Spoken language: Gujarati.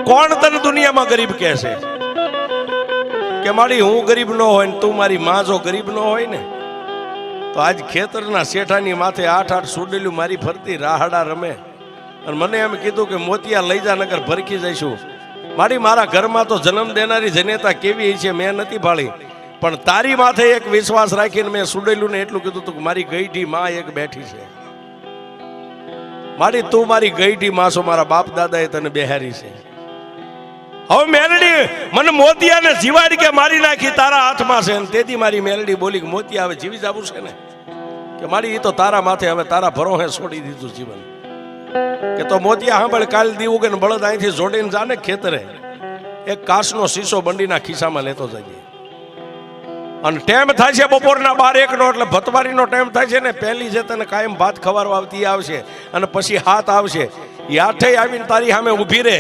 કોણ તને દુનિયામાં ગરીબ કહે છે કે મારી હું ગરીબ ન હોય ને તું મારી માં જો ગરીબ ન હોય ને તો આજ ખેતરના શેઠાની માથે 8-8 સુડેલું મારી ફરતી રાહડા રમે અને મને એમ કીધું કે મોતિયા લઈ જા નગર ભરખી જઈશું. મારા ઘરમાં તો જન્મ દેનારી જનેતા કેવી છે મેં નથી ભાળી, પણ તારી માથે એક વિશ્વાસ રાખીને મેં સુડેલું ને એટલું કીધું તું કે મારી ગઈઢી માં એક બેઠી છે. તું મારી ગઈઢી માં છો, મારા બાપ દાદાએ તને બેહારી છે. હવે મેલડી મને મોતિયાને જીવાડી કે મારી નાખી તારા હાથમાં છે. તેથી મારી મેલડી બોલી કે મોતિયા હવે જીવી જવું છે ને કે મારી એ તો તારા માથે હવે તારા ભરોહે છોડી દીધું જીવન. કે તો મોતિયા સાંભળ, કાલ દીવું કે બળદ અહીંથી જોડીને જાને ખેતરે એક કાચનો શીશો બંડીના ખિસ્સામાં લેતો જઈએ. અને ટાઈમ થાય છે બપોરના 12-1 નો, એટલે ભતવારીનો ટાઈમ થાય છે ને. પહેલી જે તને કાયમ ભાત ખવારવા આવતી આવશે અને પછી હાથ આવશે. એ આઠે આવીને તારી સામે ઊભી રહે